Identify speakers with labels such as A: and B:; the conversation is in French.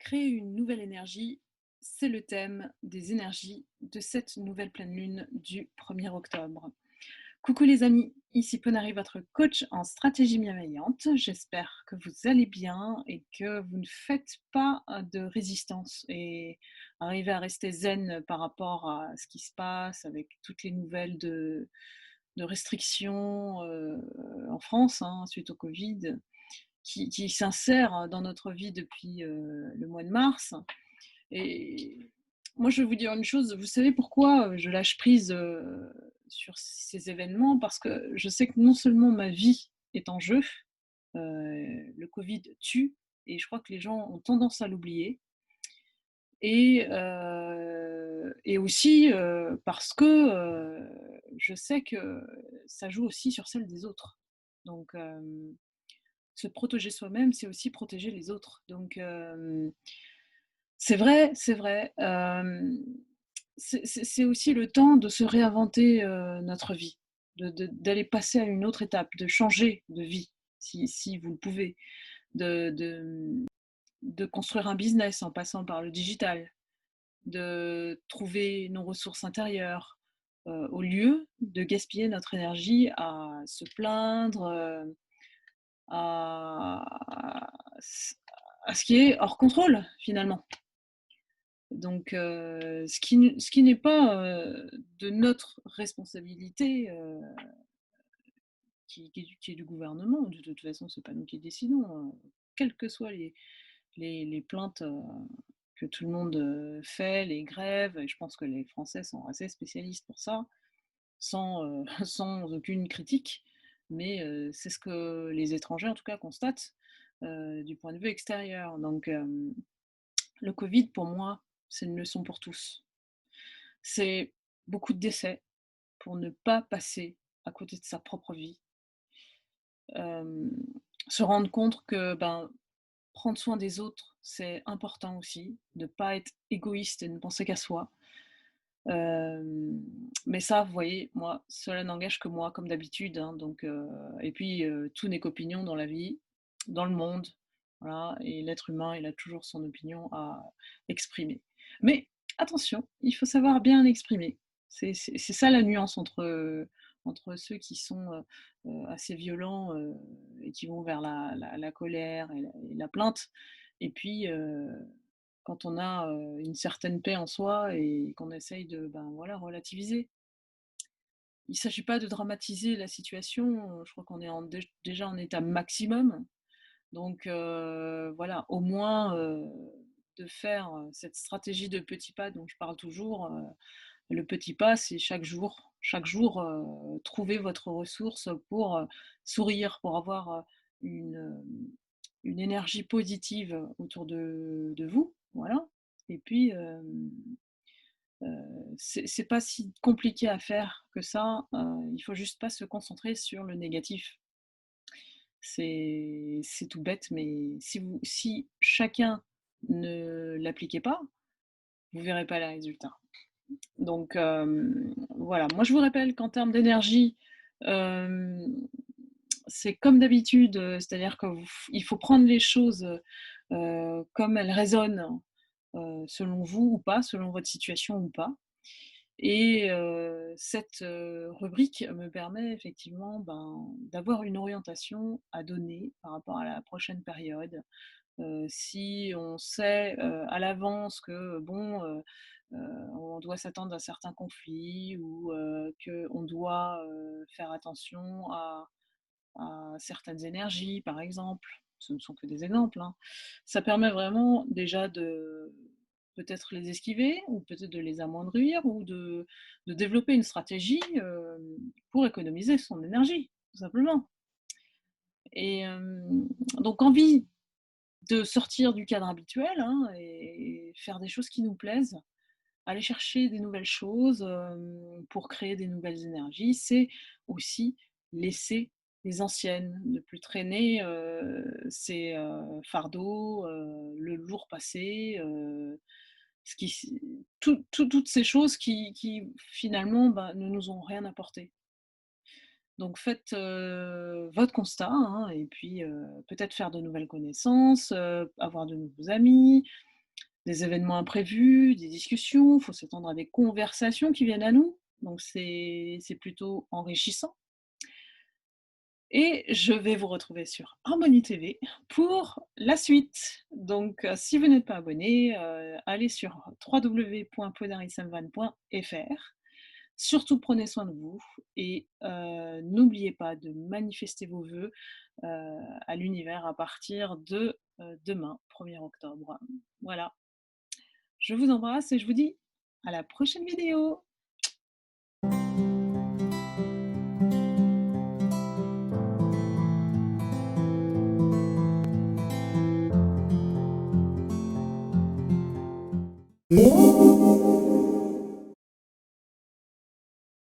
A: Créer une nouvelle énergie, c'est le thème des énergies de cette nouvelle pleine lune du 1er octobre. Coucou les amis, ici Ponari, votre coach en stratégie bienveillante. J'espère que vous allez bien et que vous ne faites pas de résistance et arrivez à rester zen par rapport à ce qui se passe avec toutes les nouvelles de restrictions en France suite au Covid qui s'insèrent dans notre vie depuis le mois de mars. Et moi, je vais vous dire une chose, vous savez pourquoi je lâche prise sur ces événements? Parce que je sais que non seulement ma vie est en jeu, le Covid tue, et je crois que les gens ont tendance à l'oublier. Et aussi parce que je sais que ça joue aussi sur celle des autres. Donc, se protéger soi-même, c'est aussi protéger les autres. Donc, c'est vrai, c'est vrai. C'est aussi le temps de se réinventer notre vie, d'aller passer à une autre étape, de changer de vie, si vous le pouvez, de, de, de construire un business en passant par le digital, de trouver nos ressources intérieures, au lieu de gaspiller notre énergie à se plaindre, à, à ce qui est hors contrôle finalement. Donc, ce qui n'est pas de notre responsabilité, qui est du gouvernement. De toute façon, c'est pas nous qui décidons, quelles que soient les plaintes que tout le monde fait, les grèves, et je pense que les Français sont assez spécialistes pour ça, sans aucune critique. Mais c'est ce que les étrangers, en tout cas, constatent du point de vue extérieur. Donc, le Covid, pour moi, c'est une leçon pour tous. C'est beaucoup de décès pour ne pas passer à côté de sa propre vie. Hem, Se rendre compte que, ben, prendre soin des autres, c'est important aussi, de ne pas être égoïste et ne penser qu'à soi. Mais ça, vous voyez, moi, cela n'engage que moi, comme d'habitude, donc et puis, tout n'est qu'opinion dans la vie, dans le monde, voilà, et l'être humain, il a toujours son opinion à exprimer. Mais attention, il faut savoir bien l'exprimer. C'est ça la nuance entre ceux qui sont, assez violents, et qui vont vers la colère et la plainte, et puis, quand on a une certaine paix en soi et qu'on essaye de ben, voilà, relativiser. Il ne s'agit pas de dramatiser la situation, je crois qu'on est déjà en état maximum. Donc voilà, au moins de faire cette stratégie de petits pas dont je parle toujours. Le petit pas, c'est chaque jour trouver votre ressource pour sourire, pour avoir une, euh, une énergie positive autour de vous. Voilà. Et puis, c'est pas si compliqué à faire que ça. Il faut juste pas se concentrer sur le négatif. C'est tout bête, mais si chacun ne l'appliquait pas, vous verrez pas les résultats. Donc voilà, moi je vous rappelle qu'en termes d'énergie, euh, c'est comme d'habitude, c'est-à-dire qu'il faut prendre les choses comme elles résonnent, selon vous ou pas, selon votre situation ou pas. Et cette rubrique me permet effectivement d'avoir une orientation à donner par rapport à la prochaine période. Si on sait à l'avance que bon, on doit s'attendre à certains conflits, ou qu'on doit faire attention à certaines énergies, par exemple. Ce ne sont que des exemples. Ça permet vraiment déjà de peut-être les esquiver, ou peut-être de les amoindrir, ou de développer une stratégie pour économiser son énergie, tout simplement. Et donc envie de sortir du cadre habituel et faire des choses qui nous plaisent, aller chercher des nouvelles choses pour créer des nouvelles énergies, c'est aussi laisser les anciennes, ne plus traîner ces fardeaux, le lourd passé, ce qui, toutes ces choses qui finalement ne nous ont rien apporté. Donc faites votre constat, et puis peut-être faire de nouvelles connaissances, avoir de nouveaux amis, des événements imprévus, des discussions, il faut s'attendre à des conversations qui viennent à nous, donc c'est plutôt enrichissant. Et je vais vous retrouver sur Harmonie TV pour la suite. Donc, si vous n'êtes pas abonné, allez sur www.podarissamvan.fr. Surtout prenez soin de vous et n'oubliez pas de manifester vos vœux, à l'univers à partir de, demain, 1er octobre. Voilà, je vous embrasse et je vous dis à la prochaine vidéo.